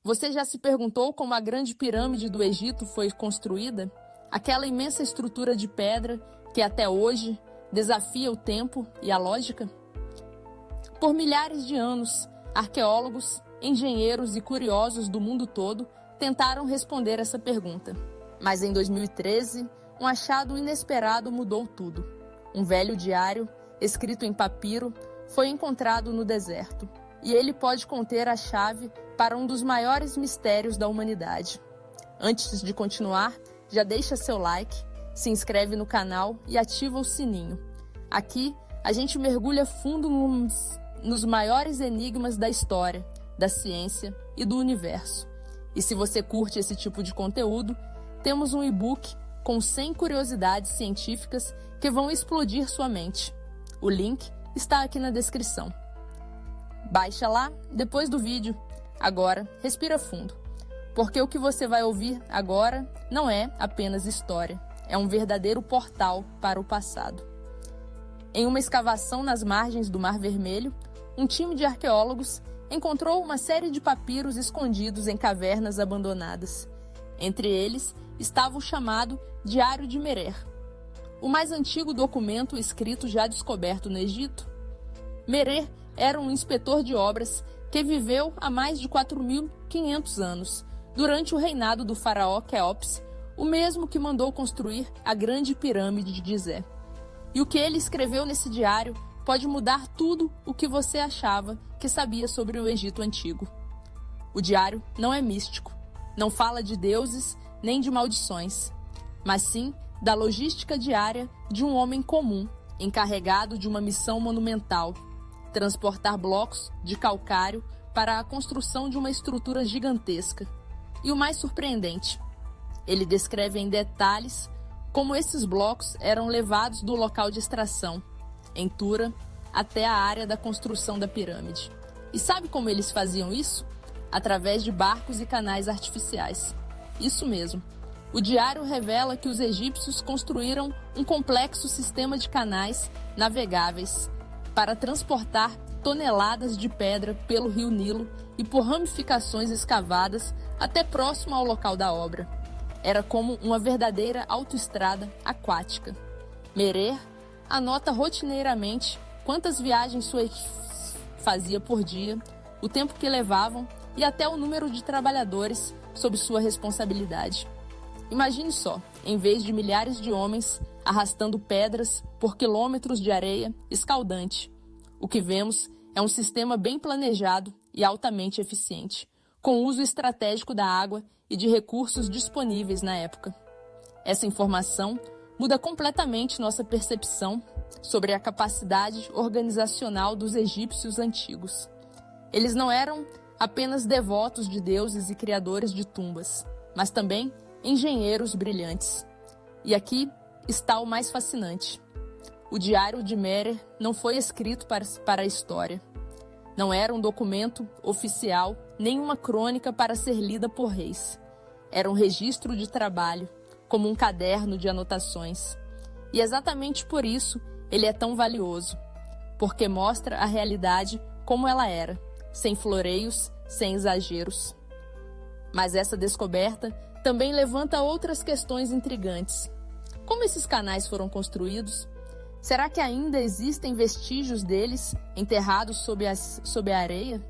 Você já se perguntou como a Grande Pirâmide do Egito foi construída? Aquela imensa estrutura de pedra que até hoje desafia o tempo e a lógica? Por milhares de anos, arqueólogos, engenheiros e curiosos do mundo todo tentaram responder essa pergunta. Mas em 2013, um achado inesperado mudou tudo. Um velho diário, escrito em papiro, foi encontrado no deserto. E ele pode conter a chave para um dos maiores mistérios da humanidade. Antes de continuar, já deixa seu like, se inscreve no canal e ativa o sininho. Aqui, a gente mergulha fundo nos maiores enigmas da história, da ciência e do universo. E se você curte esse tipo de conteúdo, temos um e-book com 100 curiosidades científicas que vão explodir sua mente. O link está aqui na descrição. Baixa lá depois do vídeo. Agora, respira fundo, porque o que você vai ouvir agora não é apenas história, é um verdadeiro portal para o passado. Em uma escavação nas margens do Mar Vermelho, um time de arqueólogos encontrou uma série de papiros escondidos em cavernas abandonadas. Entre eles estava o chamado Diário de Merer, o mais antigo documento escrito já descoberto no Egito. Merer era um inspetor de obras que viveu há mais de 4.500 anos, durante o reinado do faraó Quéops, o mesmo que mandou construir a Grande Pirâmide de Gizé. E o que ele escreveu nesse diário pode mudar tudo o que você achava que sabia sobre o Egito Antigo. O diário não é místico, não fala de deuses nem de maldições, mas sim da logística diária de um homem comum, encarregado de uma missão monumental: transportar blocos de calcário para a construção de uma estrutura gigantesca. E o mais surpreendente, ele descreve em detalhes como esses blocos eram levados do local de extração, em Tura, até a área da construção da pirâmide. E sabe como eles faziam isso? Através de barcos e canais artificiais. Isso mesmo. O diário revela que os egípcios construíram um complexo sistema de canais navegáveis para transportar toneladas de pedra pelo rio Nilo e por ramificações escavadas até próximo ao local da obra. Era como uma verdadeira autoestrada aquática. Merer anota rotineiramente quantas viagens sua equipe fazia por dia, o tempo que levavam e até o número de trabalhadores sob sua responsabilidade. Imagine só, em vez de milhares de homens arrastando pedras por quilômetros de areia escaldante, o que vemos é um sistema bem planejado e altamente eficiente, com uso estratégico da água e de recursos disponíveis na época. Essa informação muda completamente nossa percepção sobre a capacidade organizacional dos egípcios antigos. Eles não eram apenas devotos de deuses e criadores de tumbas, mas também engenheiros brilhantes. E aqui está o mais fascinante. O Diário de Merer não foi escrito para a história. Não era um documento oficial, nem uma crônica para ser lida por reis. Era um registro de trabalho, como um caderno de anotações. E exatamente por isso ele é tão valioso, porque mostra a realidade como ela era, sem floreios, sem exageros. Mas essa descoberta também levanta outras questões intrigantes. Como esses canais foram construídos? Será que ainda existem vestígios deles enterrados sob a areia?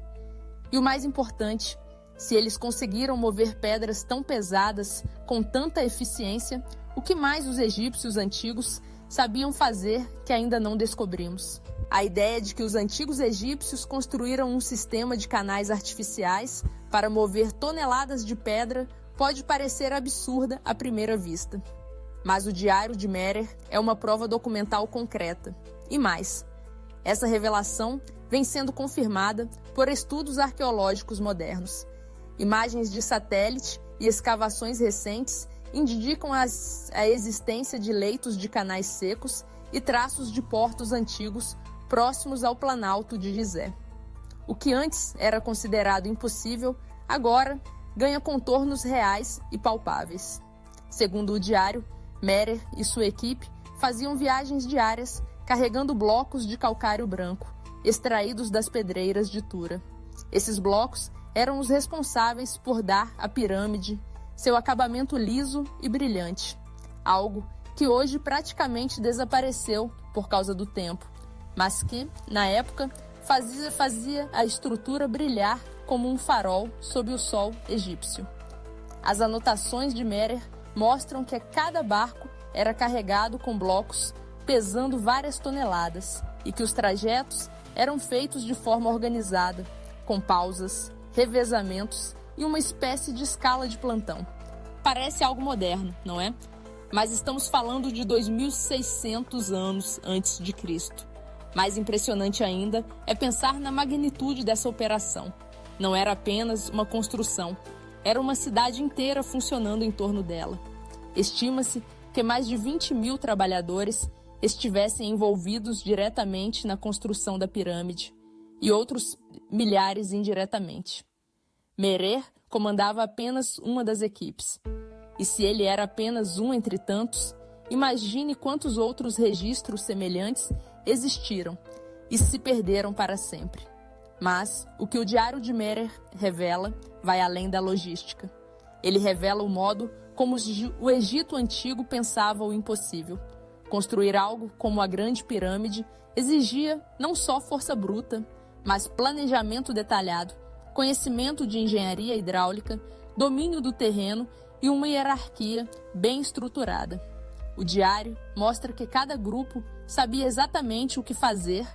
E o mais importante, se eles conseguiram mover pedras tão pesadas com tanta eficiência, o que mais os egípcios antigos sabiam fazer que ainda não descobrimos? A ideia de que os antigos egípcios construíram um sistema de canais artificiais para mover toneladas de pedra pode parecer absurda à primeira vista. Mas o Diário de Merer é uma prova documental concreta. E mais, essa revelação vem sendo confirmada por estudos arqueológicos modernos. Imagens de satélite e escavações recentes indicam a existência de leitos de canais secos e traços de portos antigos próximos ao Planalto de Gizé. O que antes era considerado impossível, agora ganha contornos reais e palpáveis. Segundo o diário, Merer e sua equipe faziam viagens diárias carregando blocos de calcário branco, extraídos das pedreiras de Tura. Esses blocos eram os responsáveis por dar à pirâmide seu acabamento liso e brilhante, algo que hoje praticamente desapareceu por causa do tempo, mas que, na época, fazia a estrutura brilhar como um farol sob o sol egípcio. As anotações de Merer mostram que cada barco era carregado com blocos pesando várias toneladas e que os trajetos eram feitos de forma organizada, com pausas, revezamentos e uma espécie de escala de plantão. Parece algo moderno, não é? Mas estamos falando de 2.600 anos antes de Cristo. Mais impressionante ainda é pensar na magnitude dessa operação. Não era apenas uma construção, era uma cidade inteira funcionando em torno dela. Estima-se que mais de 20.000 trabalhadores estivessem envolvidos diretamente na construção da pirâmide e outros milhares indiretamente. Merer comandava apenas uma das equipes. E se ele era apenas um entre tantos, imagine quantos outros registros semelhantes existiram e se perderam para sempre. Mas o que o Diário de Merer revela vai além da logística. Ele revela o modo como o Egito Antigo pensava o impossível. Construir algo como a Grande Pirâmide exigia não só força bruta, mas planejamento detalhado, conhecimento de engenharia hidráulica, domínio do terreno e uma hierarquia bem estruturada. O diário mostra que cada grupo sabia exatamente o que fazer,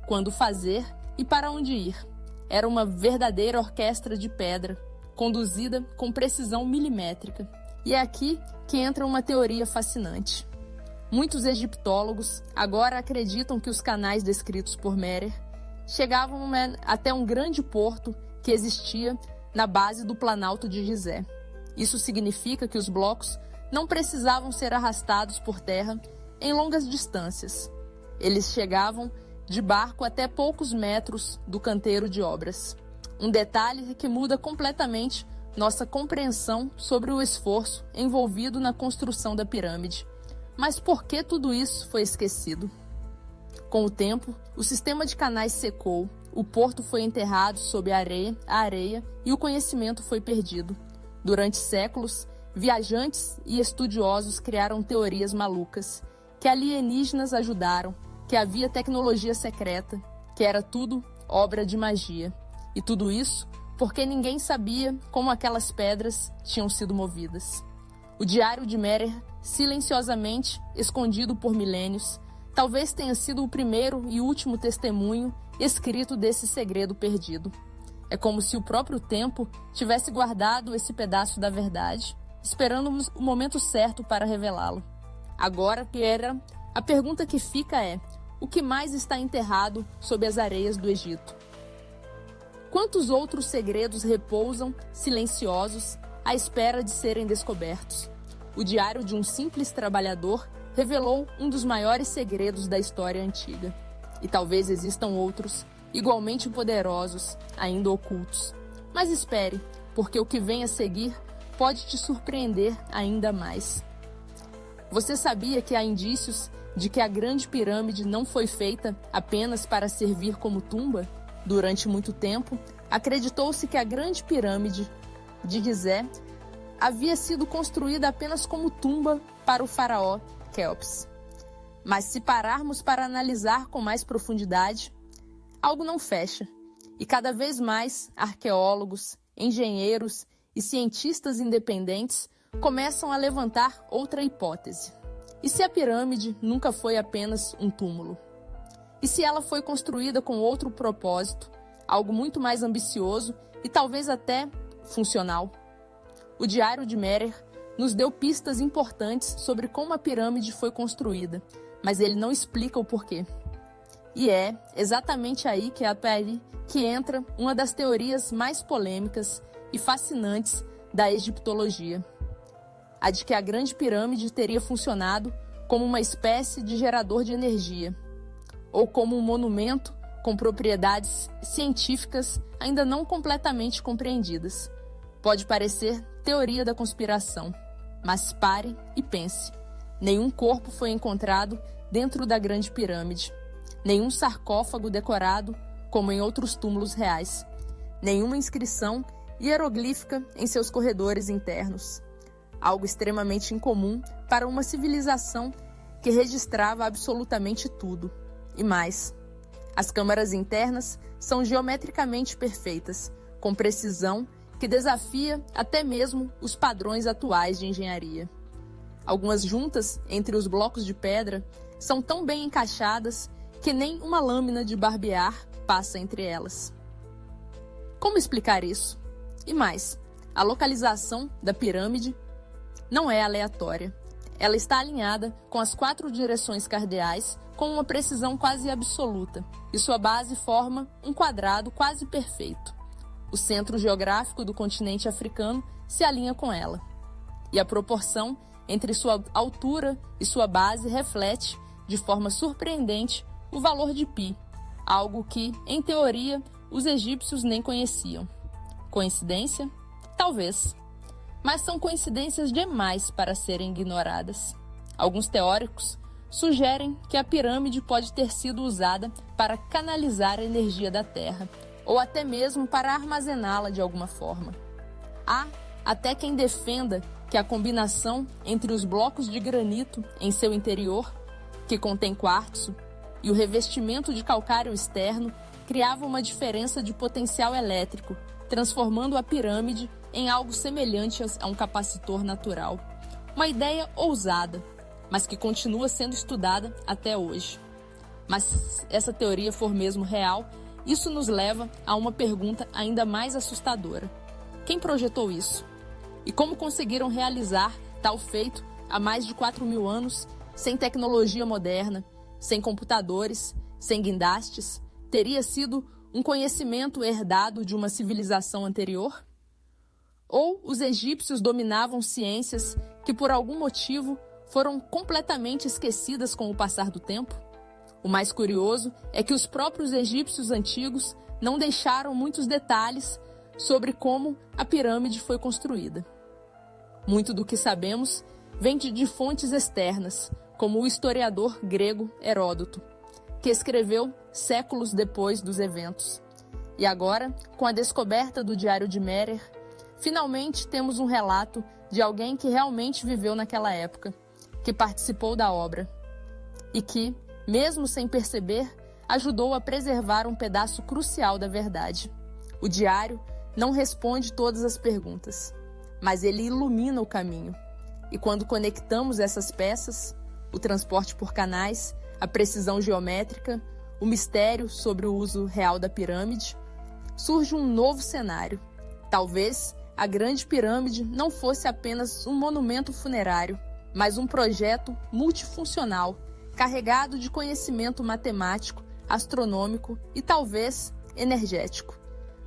quando fazer e para onde ir. Era uma verdadeira orquestra de pedra, conduzida com precisão milimétrica. E é aqui que entra uma teoria fascinante. Muitos egiptólogos agora acreditam que os canais descritos por Merer chegavam até um grande porto que existia na base do Planalto de Gizé. Isso significa que os blocos não precisavam ser arrastados por terra em longas distâncias. Eles chegavam de barco até poucos metros do canteiro de obras. Um detalhe que muda completamente nossa compreensão sobre o esforço envolvido na construção da pirâmide. Mas por que tudo isso foi esquecido? Com o tempo, o sistema de canais secou, o porto foi enterrado sob a areia e o conhecimento foi perdido. Durante séculos, viajantes e estudiosos criaram teorias malucas, que alienígenas ajudaram, que havia tecnologia secreta, que era tudo obra de magia. E tudo isso porque ninguém sabia como aquelas pedras tinham sido movidas. O Diário de Merer, silenciosamente escondido por milênios, talvez tenha sido o primeiro e último testemunho escrito desse segredo perdido. É como se o próprio tempo tivesse guardado esse pedaço da verdade, esperando o momento certo para revelá-lo. Agora, Pierre, a pergunta que fica é: o que mais está enterrado sob as areias do Egito? Quantos outros segredos repousam, silenciosos, à espera de serem descobertos? O diário de um simples trabalhador revelou um dos maiores segredos da história antiga. E talvez existam outros, igualmente poderosos, ainda ocultos. Mas espere, porque o que vem a seguir pode te surpreender ainda mais. Você sabia que há indícios de que a Grande Pirâmide não foi feita apenas para servir como tumba? Durante muito tempo, acreditou-se que a Grande Pirâmide de Gizé havia sido construída apenas como tumba para o faraó Quéops. Mas se pararmos para analisar com mais profundidade, algo não fecha. E cada vez mais arqueólogos, engenheiros e cientistas independentes começam a levantar outra hipótese. E se a pirâmide nunca foi apenas um túmulo? E se ela foi construída com outro propósito, algo muito mais ambicioso e talvez até funcional? O Diário de Merer nos deu pistas importantes sobre como a pirâmide foi construída, mas ele não explica o porquê. E é exatamente aí que entra uma das teorias mais polêmicas e fascinantes da egiptologia. A de que a Grande Pirâmide teria funcionado como uma espécie de gerador de energia, ou como um monumento com propriedades científicas ainda não completamente compreendidas. Pode parecer teoria da conspiração, mas pare e pense. Nenhum corpo foi encontrado dentro da Grande Pirâmide. Nenhum sarcófago decorado, como em outros túmulos reais. nenhuma inscrição hieroglífica em seus corredores internos. Algo extremamente incomum para uma civilização que registrava absolutamente tudo. E mais, as câmaras internas são geometricamente perfeitas, com precisão que desafia até mesmo os padrões atuais de engenharia. Algumas juntas entre os blocos de pedra são tão bem encaixadas que nem uma lâmina de barbear passa entre elas. Como explicar isso? E mais, a localização da pirâmide não é aleatória. Ela está alinhada com as 4 direções cardeais com uma precisão quase absoluta, e sua base forma um quadrado quase perfeito. O centro geográfico do continente africano se alinha com ela. E a proporção entre sua altura e sua base reflete, de forma surpreendente, o valor de π, algo que, em teoria, os egípcios nem conheciam. Coincidência? Talvez. Mas são coincidências demais para serem ignoradas. Alguns teóricos sugerem que a pirâmide pode ter sido usada para canalizar a energia da Terra, ou até mesmo para armazená-la de alguma forma. Há até quem defenda que a combinação entre os blocos de granito em seu interior, que contém quartzo, e o revestimento de calcário externo criava uma diferença de potencial elétrico, transformando a pirâmide em algo semelhante a um capacitor natural. Uma ideia ousada, mas que continua sendo estudada até hoje. Mas se essa teoria for mesmo real, isso nos leva a uma pergunta ainda mais assustadora. Quem projetou isso? E como conseguiram realizar tal feito há mais de 4.000 anos, sem tecnologia moderna, sem computadores, sem guindastes? Teria sido um conhecimento herdado de uma civilização anterior? Ou os egípcios dominavam ciências que, por algum motivo, foram completamente esquecidas com o passar do tempo? O mais curioso é que os próprios egípcios antigos não deixaram muitos detalhes sobre como a pirâmide foi construída. Muito do que sabemos vem de fontes externas, como o historiador grego Heródoto, que escreveu séculos depois dos eventos. E agora, com a descoberta do Diário de Merer, finalmente temos um relato de alguém que realmente viveu naquela época, que participou da obra e que, mesmo sem perceber, ajudou a preservar um pedaço crucial da verdade. O diário não responde todas as perguntas, mas ele ilumina o caminho. E quando conectamos essas peças, o transporte por canais, a precisão geométrica, o mistério sobre o uso real da pirâmide, surge um novo cenário. Talvez a Grande Pirâmide não fosse apenas um monumento funerário, mas um projeto multifuncional, carregado de conhecimento matemático, astronômico e talvez energético.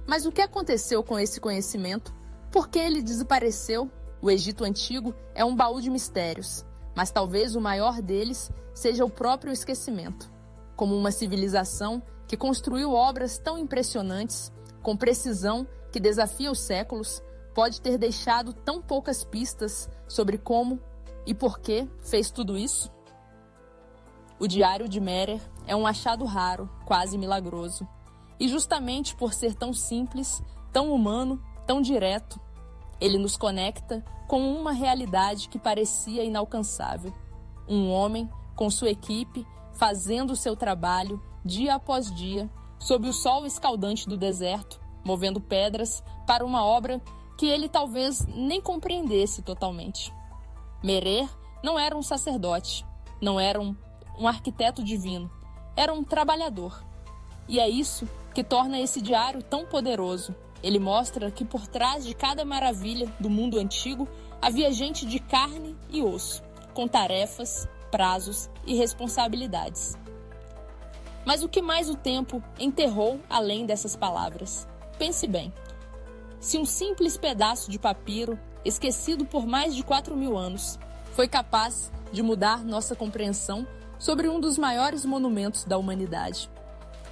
Mas o que aconteceu com esse conhecimento? Por que ele desapareceu? O Egito Antigo é um baú de mistérios, mas talvez o maior deles seja o próprio esquecimento. Como uma civilização que construiu obras tão impressionantes, com precisão que desafia os séculos, pode ter deixado tão poucas pistas sobre como e por que fez tudo isso? O Diário de Merer é um achado raro, quase milagroso. E justamente por ser tão simples, tão humano, tão direto, ele nos conecta com uma realidade que parecia inalcançável. Um homem, com sua equipe, fazendo o seu trabalho, dia após dia, sob o sol escaldante do deserto, movendo pedras para uma obra que ele talvez nem compreendesse totalmente. Merer não era um sacerdote, não era um arquiteto divino, era um trabalhador. E é isso que torna esse diário tão poderoso. Ele mostra que por trás de cada maravilha do mundo antigo havia gente de carne e osso, com tarefas, prazos e responsabilidades. Mas o que mais o tempo enterrou além dessas palavras? Pense bem. Se um simples pedaço de papiro, esquecido por mais de 4.000 anos, foi capaz de mudar nossa compreensão sobre um dos maiores monumentos da humanidade,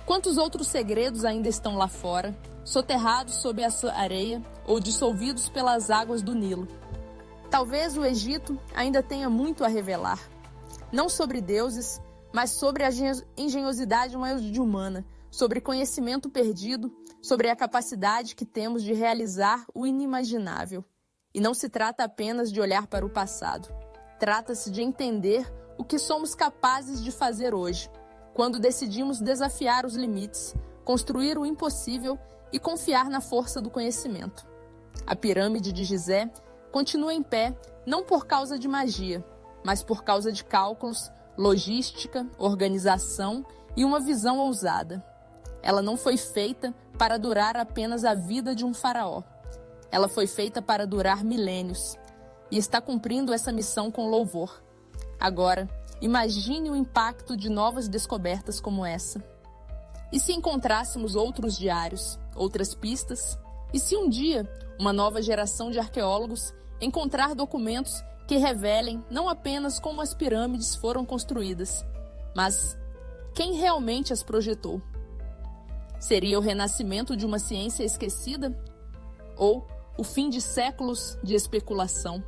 quantos outros segredos ainda estão lá fora, soterrados sob essa areia ou dissolvidos pelas águas do Nilo? Talvez o Egito ainda tenha muito a revelar, não sobre deuses, mas sobre a engenhosidade humana, sobre conhecimento perdido, sobre a capacidade que temos de realizar o inimaginável. E não se trata apenas de olhar para o passado. Trata-se de entender o que somos capazes de fazer hoje, quando decidimos desafiar os limites, construir o impossível e confiar na força do conhecimento. A pirâmide de Gizé continua em pé não por causa de magia, mas por causa de cálculos, logística, organização e uma visão ousada. Ela não foi feita para durar apenas a vida de um faraó. Ela foi feita para durar milênios e está cumprindo essa missão com louvor. Agora, imagine o impacto de novas descobertas como essa. E se encontrássemos outros diários, outras pistas? E se um dia uma nova geração de arqueólogos encontrar documentos que revelem não apenas como as pirâmides foram construídas, mas quem realmente as projetou? Seria o renascimento de uma ciência esquecida? Ou o fim de séculos de especulação?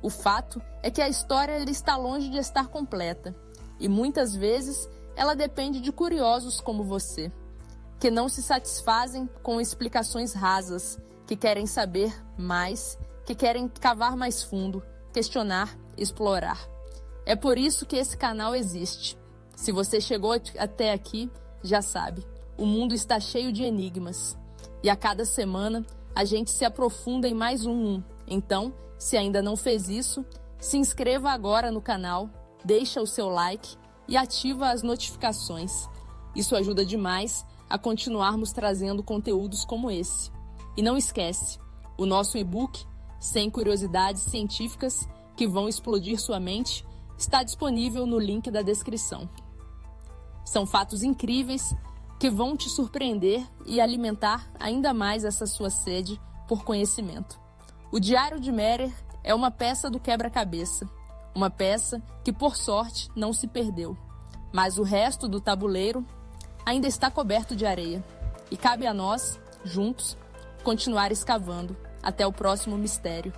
O fato é que a história está longe de estar completa, e muitas vezes ela depende de curiosos como você, que não se satisfazem com explicações rasas, que querem saber mais, que querem cavar mais fundo, questionar, explorar. É por isso que esse canal existe. Se você chegou até aqui, já sabe, o mundo está cheio de enigmas. E a cada semana, a gente se aprofunda em mais um. Então, se ainda não fez isso, se inscreva agora no canal, deixa o seu like e ativa as notificações. Isso ajuda demais a continuarmos trazendo conteúdos como esse. E não esquece, o nosso e-book, 100 curiosidades científicas que vão explodir sua mente, está disponível no link da descrição. São fatos incríveis que vão te surpreender e alimentar ainda mais essa sua sede por conhecimento. O Diário de Merer é uma peça do quebra-cabeça, uma peça que, por sorte, não se perdeu. Mas o resto do tabuleiro ainda está coberto de areia. E cabe a nós, juntos, continuar escavando até o próximo mistério.